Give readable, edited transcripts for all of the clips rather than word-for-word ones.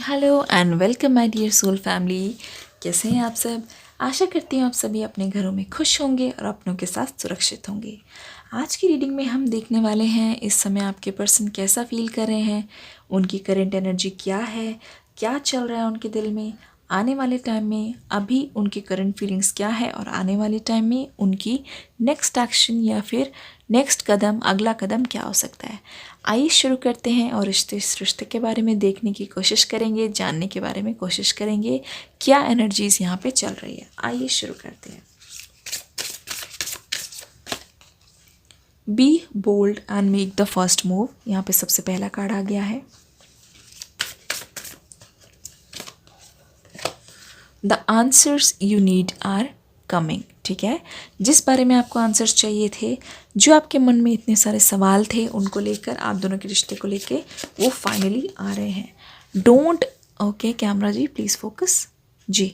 Hello and welcome my dear soul family. कैसे हैं आप सब। आशा करती हूँ आप सभी अपने घरों में खुश होंगे और अपनों के साथ सुरक्षित होंगे। आज की रीडिंग में हम देखने वाले हैं इस समय आपके पर्सन कैसा फील कर रहे हैं, उनकी करंट एनर्जी क्या है, क्या चल रहा है उनके दिल में, आने वाले टाइम में अभी उनकी करंट फीलिंग्स क्या है और आने वाले टाइम में उनकी नेक्स्ट एक्शन या फिर नेक्स्ट कदम, अगला कदम क्या हो सकता है। आइए शुरू करते हैं और इस रिश्ते के बारे में देखने की कोशिश करेंगे, जानने के बारे में कोशिश करेंगे क्या एनर्जीज यहाँ पे चल रही है। आइए शुरू करते हैं। Be bold and make the first move, यहाँ पे सबसे पहला कार्ड आ गया है। The answers you need are coming, ठीक है। जिस बारे में आपको आंसर्स चाहिए थे, जो आपके मन में इतने सारे सवाल थे, उनको लेकर, आप दोनों के रिश्ते को लेकर, वो फाइनली आ रहे हैं। डोंट, ओके कैमरा जी प्लीज़ फोकस जी।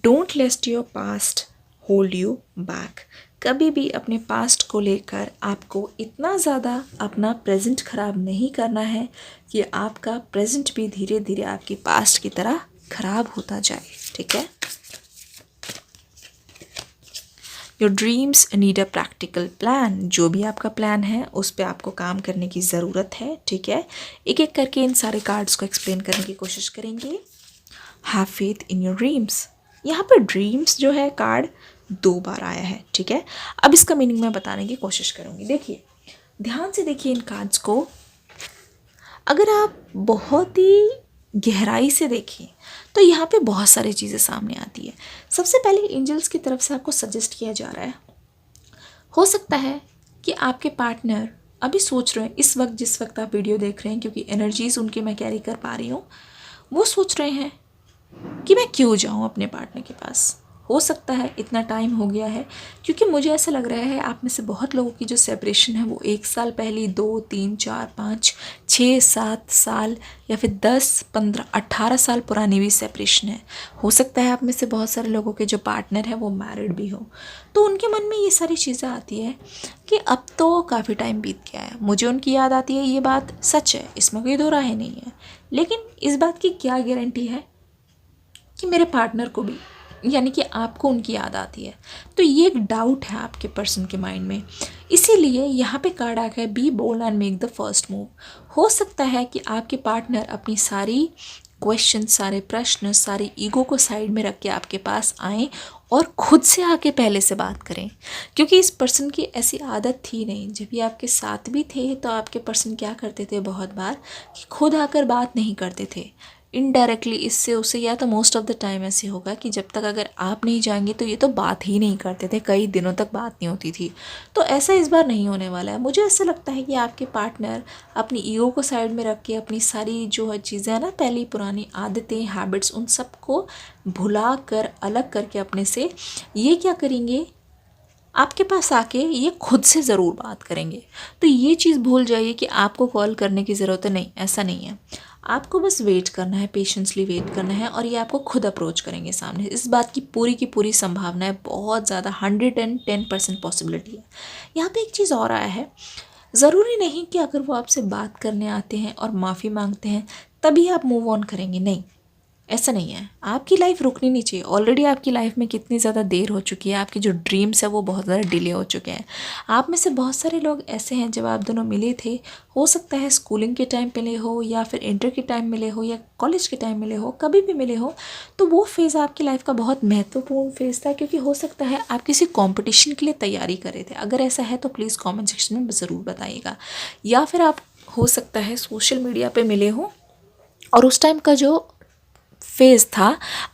Don't let your past hold you back. कभी भी अपने पास्ट को लेकर आपको इतना ज़्यादा अपना प्रेजेंट ख़राब नहीं करना है कि आपका प्रेजेंट भी धीरे धीरे आपकी पास्ट की तरह ख़राब होता जाए, ठीक है। Your dreams need a practical plan. जो भी आपका प्लान है उस पर आपको काम करने की ज़रूरत है, ठीक है। एक एक करके इन सारे कार्ड्स को एक्सप्लेन करने की कोशिश करेंगे। Have faith in your dreams. यहाँ पर ड्रीम्स जो है कार्ड 2 बार आया है, ठीक है। अब इसका मीनिंग मैं बताने की कोशिश करूँगी। देखिए, ध्यान से देखिए इन कार्ड्स को। अगर आप बहुत ही गहराई से देखें तो यहाँ पे बहुत सारी चीज़ें सामने आती है। सबसे पहले एंजल्स की तरफ से आपको सजेस्ट किया जा रहा है, हो सकता है कि आपके पार्टनर अभी सोच रहे हैं, इस वक्त जिस वक्त आप वीडियो देख रहे हैं, क्योंकि एनर्जीज उनके मैं कैरी कर पा रही हूँ, वो सोच रहे हैं कि मैं क्यों जाऊँ अपने पार्टनर के पास। हो सकता है इतना टाइम हो गया है, क्योंकि मुझे ऐसा लग रहा है आप में से बहुत लोगों की जो सेपरेशन है वो 1 साल पहले, 2, 3, 4, 5, 6, 7 साल या फिर 10, 15, 18 साल पुरानी भी सेपरेशन है। हो सकता है आप में से बहुत सारे लोगों के जो पार्टनर है वो मैरिड भी हो, तो उनके मन में ये सारी चीज़ें आती है कि अब तो काफ़ी टाइम बीत गया है। मुझे उनकी याद आती है, ये बात सच है, इसमें कोई दो राय नहीं है। लेकिन इस बात की क्या गारंटी है कि मेरे पार्टनर को भी, यानी कि आपको उनकी याद आती है। तो ये एक डाउट है आपके पर्सन के माइंड में। इसीलिए यहाँ पे कार्ड आ गया be bold and make the first move. हो सकता है कि आपके पार्टनर अपनी सारी क्वेश्चन, सारे प्रश्न, सारे ईगो को साइड में रख के आपके पास आएँ और खुद से आके पहले से बात करें, क्योंकि इस पर्सन की ऐसी आदत थी नहीं। जब ये आपके साथ भी थे तो आपके पर्सन क्या करते थे बहुत बार कि खुद आकर बात नहीं करते थे, इनडायरेक्टली इससे उसे, या तो मोस्ट ऑफ द टाइम ऐसे होगा कि जब तक अगर आप नहीं जाएंगे तो ये तो बात ही नहीं करते थे, कई दिनों तक बात नहीं होती थी। तो ऐसा इस बार नहीं होने वाला है। मुझे ऐसा लगता है कि आपके पार्टनर अपनी ईगो को साइड में रख के, अपनी सारी जो है चीज़ें हैं ना, पहली पुरानी आदतें, हैबिट्स, उन सबको भुला कर, अलग करके अपने से, ये क्या करेंगे, आपके पास आके ये खुद से ज़रूर बात करेंगे। तो ये चीज़ भूल जाइए कि आपको कॉल करने की ज़रूरत है, नहीं, ऐसा नहीं है। आपको बस वेट करना है, पेशेंसली वेट करना है, और ये आपको खुद अप्रोच करेंगे सामने। इस बात की पूरी संभावना है, बहुत ज़्यादा, 110% पॉसिबिलिटी है। यहाँ पे एक चीज़ और आया है, ज़रूरी नहीं कि अगर वो आपसे बात करने आते हैं और माफ़ी मांगते हैं तभी आप मूव ऑन करेंगे, नहीं, ऐसा नहीं है। आपकी लाइफ रुकनी नहीं चाहिए। ऑलरेडी आपकी लाइफ में कितनी ज़्यादा देर हो चुकी है, आपके जो ड्रीम्स है वो बहुत ज़्यादा डिले हो चुके हैं। आप में से बहुत सारे लोग ऐसे हैं, जब आप दोनों मिले थे, हो सकता है स्कूलिंग के टाइम मिले हो, या फिर इंटर के टाइम मिले हो, या कॉलेज के टाइम मिले हो, कभी भी मिले हो, तो वो फेज़ आपकी लाइफ का बहुत महत्वपूर्ण फेज़ था, क्योंकि हो सकता है आप किसी कॉम्पिटिशन के लिए तैयारी कर रहे थे। अगर ऐसा है तो प्लीज़ कॉमेंट सेक्शन में ज़रूर बताइएगा। या फिर आप, हो सकता है, सोशल मीडिया पर मिले हो और उस टाइम का जो फेज़ था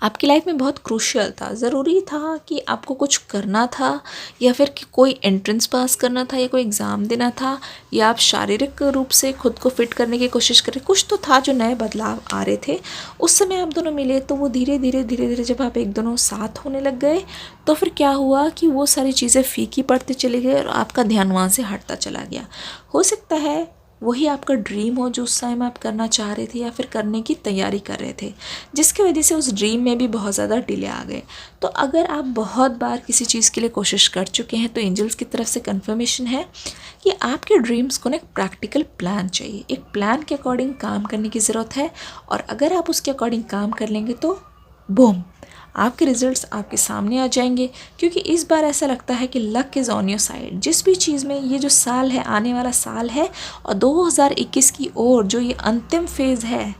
आपकी लाइफ में बहुत क्रूशियल था। ज़रूरी था कि आपको कुछ करना था, या फिर कि कोई एंट्रेंस पास करना था, या कोई एग्ज़ाम देना था, या आप शारीरिक रूप से खुद को फिट करने की कोशिश करें। कुछ तो था जो नए बदलाव आ रहे थे। उस समय आप दोनों मिले, तो वो धीरे धीरे जब आप एक दोनों साथ होने लग गए, तो फिर क्या हुआ कि वो सारी चीज़ें फीकी पड़ती चली गई और आपका ध्यान वहाँ से हटता चला गया। हो सकता है वही आपका ड्रीम हो जो उस टाइम आप करना चाह रहे थे या फिर करने की तैयारी कर रहे थे, जिसकी वजह से उस ड्रीम में भी बहुत ज़्यादा डिले आ गए। तो अगर आप बहुत बार किसी चीज़ के लिए कोशिश कर चुके हैं तो एंजल्स की तरफ से कंफर्मेशन है कि आपके ड्रीम्स को ना एक प्रैक्टिकल प्लान चाहिए, एक प्लान के अकॉर्डिंग काम करने की ज़रूरत है। और अगर आप उसके अकॉर्डिंग काम कर लेंगे तो बूम, आपके रिजल्ट्स आपके सामने आ जाएंगे। क्योंकि इस बार ऐसा लगता है कि luck is on your side. जिस भी चीज़ में ये जो साल है, आने वाला साल है, और 2021 की ओर जो ये अंतिम फेज़ है,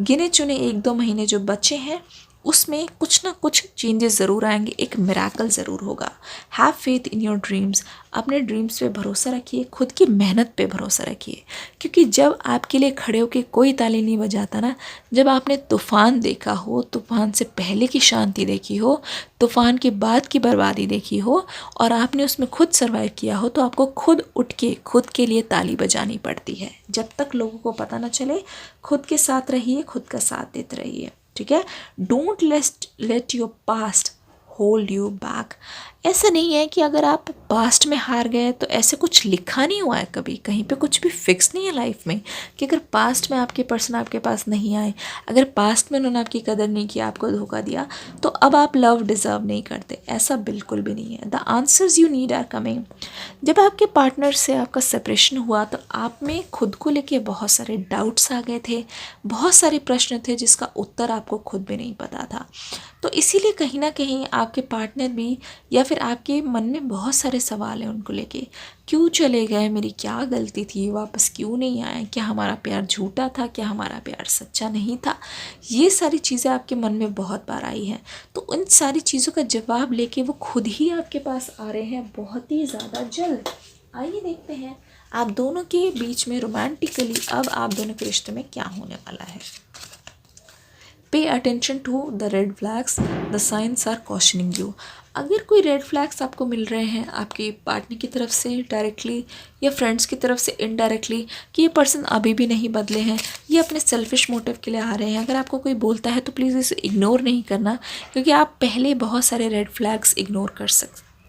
गिने चुने 1-2 महीने जो बचे हैं, उसमें कुछ ना कुछ चेंजेस ज़रूर आएंगे, एक मिराकल ज़रूर होगा। Have faith in your dreams. अपने ड्रीम्स पे भरोसा रखिए, खुद की मेहनत पे भरोसा रखिए। क्योंकि जब आपके लिए खड़े होकर कोई ताली नहीं बजाता ना, जब आपने तूफ़ान देखा हो, तूफ़ान से पहले की शांति देखी हो, तूफ़ान के बाद की बर्बादी देखी हो, और आपने उसमें खुद सर्वाइव किया हो, तो आपको खुद उठ के खुद के लिए ताली बजानी पड़ती है। जब तक लोगों को पता ना चले, खुद के साथ रहिए, खुद का साथ देते रहिए, ठीक है। Don't let your past hold you back. ऐसा नहीं है कि अगर आप पास्ट में हार गए तो ऐसे कुछ लिखा नहीं हुआ है कभी, कहीं पे कुछ भी फिक्स नहीं है लाइफ में कि अगर पास्ट में आपके पर्सन आपके पास नहीं आए, अगर पास्ट में उन्होंने आपकी कदर नहीं की, आपको धोखा दिया, तो अब आप लव डिज़र्व नहीं करते। ऐसा बिल्कुल भी नहीं है। The answers you need are coming. जब आपके पार्टनर से आपका सेपरेशन हुआ तो आप में खुद को लेके बहुत सारे डाउट्स आ गए थे, बहुत सारे प्रश्न थे जिसका उत्तर आपको खुद भी नहीं पता था। तो इसीलिए कहीं ना कहीं आपके पार्टनर भी, या फिर आपके मन में बहुत सारे सवाल हैं उनको लेके। क्यों चले गए, मेरी क्या गलती थी, वापस क्यों नहीं आए, क्या हमारा प्यार झूठा था, क्या हमारा प्यार सच्चा नहीं था। ये सारी चीज़ें आपके मन में बहुत बार आई हैं। तो उन सारी चीज़ों का जवाब लेके वो खुद ही आपके पास आ रहे हैं बहुत ही ज़्यादा जल्द। आइए देखते हैं आप दोनों के बीच में रोमांटिकली अब आप दोनों के रिश्ते में क्या होने वाला है। Pay attention to the red flags, the science are cautioning you. अगर कोई रेड फ्लैग्स आपको मिल रहे हैं आपके पार्टनर की तरफ से डायरेक्टली या फ्रेंड्स की तरफ से इनडायरेक्टली, कि ये पर्सन अभी भी नहीं बदले हैं, ये अपने सेल्फिश मोटिव के लिए आ रहे हैं, अगर आपको कोई बोलता है तो प्लीज़ इसे इग्नोर नहीं करना, क्योंकि आप पहले बहुत सारे रेड फ्लैग्स इग्नोर कर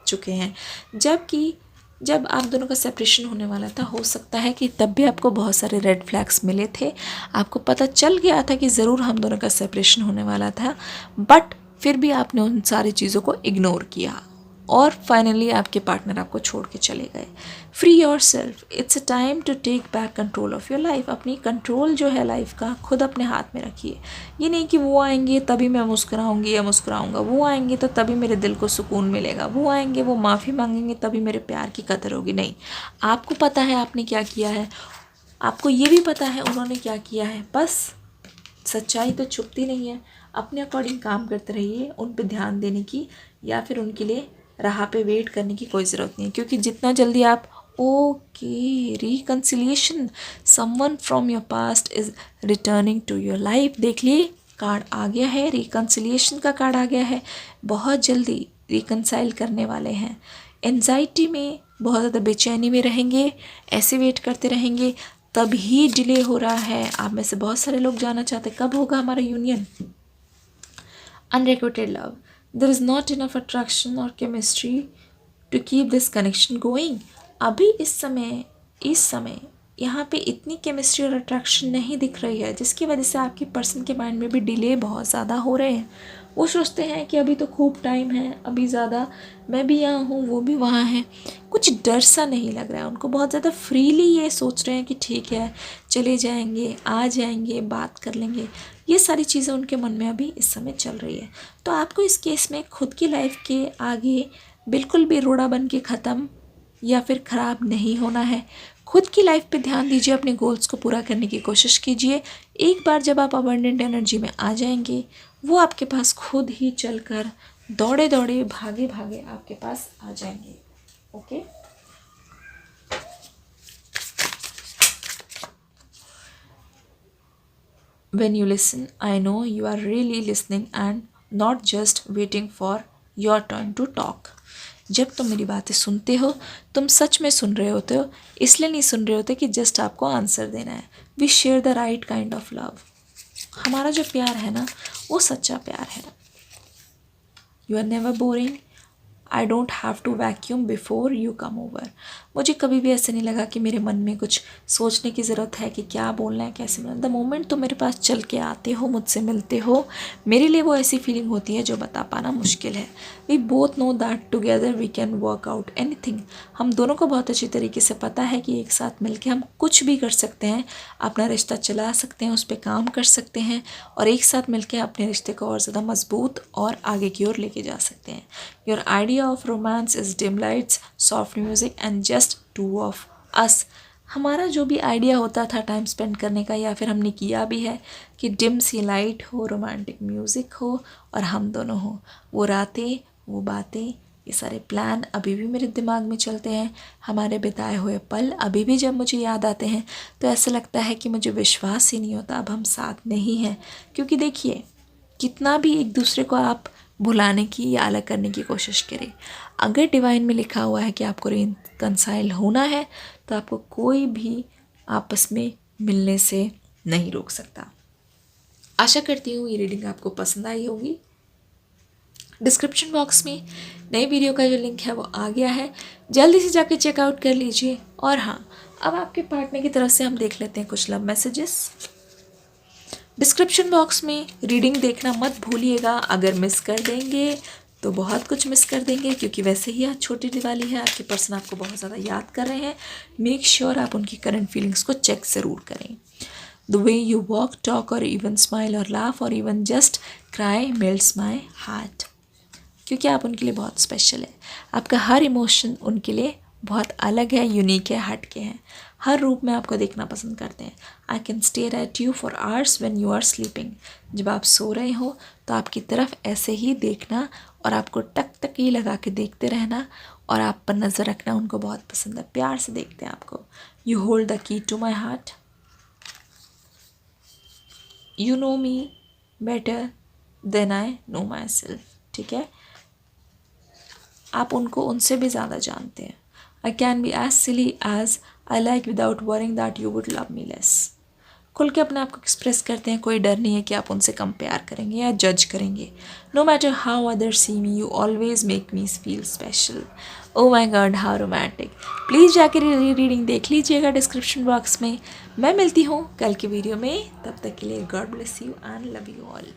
चुके हैं। जबकि जब आप दोनों का सेपरेशन होने वाला था, हो सकता है कि तब भी आपको बहुत सारे रेड फ्लैग्स मिले थे, आपको पता चल गया था कि ज़रूर हम दोनों का सेपरेशन होने वाला था, बट फिर भी आपने उन सारी चीज़ों को इग्नोर किया और फाइनली आपके पार्टनर आपको छोड़ के चले गए। Free yourself, it's a time to take back control of your life. अपनी कंट्रोल जो है लाइफ का खुद अपने हाथ में रखिए। ये नहीं कि वो आएंगे तभी मैं मुस्कुराऊंगी या मुस्कुराऊंगा, वो आएंगे तो तभी मेरे दिल को सुकून मिलेगा, वो आएंगे वो माफ़ी मांगेंगे तभी मेरे प्यार की कदर होगी। नहीं, आपको पता है आपने क्या किया है, आपको ये भी पता है उन्होंने क्या किया है, बस सच्चाई तो छुपती नहीं है। अपने अकॉर्डिंग काम करते रहिए, उन पर ध्यान देने की या फिर उनके लिए राह पे वेट करने की कोई ज़रूरत नहीं है। क्योंकि जितना जल्दी आप okay reconciliation, someone from your past is returning to your life. देख लिए कार्ड आ गया है, रिकन्सिलिएशन का कार्ड आ गया है। बहुत जल्दी रिकन्साइल करने वाले हैं। एंजाइटी में बहुत ज़्यादा बेचैनी में रहेंगे, ऐसे वेट करते रहेंगे, तभी डिले हो रहा है। आप में से बहुत सारे लोग जानना चाहते कब होगा हमारा union. Unrequited love, there is not enough attraction और chemistry to keep this connection going. अभी इस समय यहाँ पे इतनी केमिस्ट्री और अट्रैक्शन नहीं दिख रही है, जिसकी वजह से आपके पर्सन के माइंड में भी डिले बहुत ज़्यादा हो रहे हैं। वो सोचते हैं कि अभी तो खूब टाइम है, अभी ज़्यादा मैं भी यहाँ हूँ वो भी वहाँ है, कुछ डर सा नहीं लग रहा है उनको। बहुत ज़्यादा फ्रीली ये सोच रहे हैं कि ठीक है चले जाएंगे, आ जाएंगे, बात कर लेंगे। ये सारी चीज़ें उनके मन में अभी इस समय चल रही है। तो आपको इस केस में खुद की लाइफ के आगे बिल्कुल भी रोड़ा बन के ख़त्म या फिर ख़राब नहीं होना है। खुद की लाइफ पे ध्यान दीजिए, अपने गोल्स को पूरा करने की कोशिश कीजिए। एक बार जब आप अबंडेंट एनर्जी में आ जाएंगे, वो आपके पास खुद ही चलकर दौड़े दौड़े भागे भागे आपके पास आ जाएंगे। Okay, when you listen, I know you are really listening and not just waiting for your turn to talk. जब तुम मेरी बातें सुनते हो, तुम सच में सुन रहे होते हो, इसलिए नहीं सुन रहे होते कि जस्ट आपको आंसर देना है। We share the right kind of love. हमारा जो प्यार है ना, वो सच्चा प्यार है। You are never boring, I don't have to vacuum before you come over. मुझे कभी भी ऐसे नहीं लगा कि मेरे मन में कुछ सोचने की ज़रूरत है कि क्या बोलना है, कैसे बोलना है। द मोमेंट तो मेरे पास चल के आते हो, मुझसे मिलते हो, मेरे लिए वो ऐसी फीलिंग होती है जो बता पाना मुश्किल है। We both know that together we can work out anything. हम दोनों को बहुत अच्छी तरीके से पता है कि एक साथ मिलके हम कुछ भी कर सकते हैं, अपना रिश्ता चला सकते हैं, उस पर काम कर सकते हैं और एक साथ मिलके अपने रिश्ते को और ज़्यादा मजबूत और आगे की ओर लेके जा सकते हैं। Your idea of romance is dim lights, soft music and just two of us. हमारा जो भी आइडिया होता था टाइम स्पेंड करने का, या फिर हमने किया भी है, कि डिम सी लाइट हो, रोमांटिक म्यूज़िक हो और हम दोनों हो। वो रातें, वो बातें, ये सारे प्लान अभी भी मेरे दिमाग में चलते हैं। हमारे बिताए हुए पल अभी भी जब मुझे याद आते हैं तो ऐसा लगता है कि मुझे विश्वास ही नहीं होता अब हम साथ नहीं हैं। क्योंकि देखिए, कितना भी एक दूसरे को आप भुलाने की या अलग करने की कोशिश करें, अगर डिवाइन में लिखा हुआ है कि आपको रिकंसाइल होना है तो आपको कोई भी आपस में मिलने से नहीं रोक सकता। आशा करती हूँ ये रीडिंग आपको पसंद आई होगी। डिस्क्रिप्शन बॉक्स में नई वीडियो का जो लिंक है वो आ गया है, जल्दी से जाके चेकआउट कर लीजिए। और हाँ, अब आपके पार्टनर की तरफ से हम देख लेते हैं कुछ लव मैसेजेस। डिस्क्रिप्शन बॉक्स में रीडिंग देखना मत भूलिएगा, अगर मिस कर देंगे तो बहुत कुछ मिस कर देंगे, क्योंकि वैसे ही आज छोटी दिवाली है, आपके पर्सन आपको बहुत ज़्यादा याद कर रहे हैं। मेक श्योर आप उनकी करंट फीलिंग्स को चेक ज़रूर करें। The way you walk, talk और इवन स्माइल और लाफ और even just cry melts my heart. क्योंकि आप उनके लिए बहुत स्पेशल है, आपका हर इमोशन उनके लिए बहुत अलग है, यूनिक है, हट के हैं, हर रूप में आपको देखना पसंद करते हैं। I can stare at you for hours when you are sleeping. जब आप सो रहे हो तो आपकी तरफ ऐसे ही देखना और आपको टक टक ही लगा के देखते रहना और आप पर नज़र रखना उनको बहुत पसंद है, प्यार से देखते हैं आपको। You hold the key to my heart, you know me better than I know myself. ठीक है, आप उनको उनसे भी ज़्यादा जानते हैं। I can be as silly as I like without worrying that you would love me less. खुल के अपने आप को एक्सप्रेस करते हैं, कोई डर नहीं है कि आप उनसे कंपेयर करेंगे या जज करेंगे। No matter how others see me, you always make me feel special. Oh my god, how romantic. Please जाकर रीडिंग देख लीजिएगा डिस्क्रिप्शन बॉक्स में। मैं मिलती हूँ कल की वीडियो में, तब तक के लिए God bless you and love you all.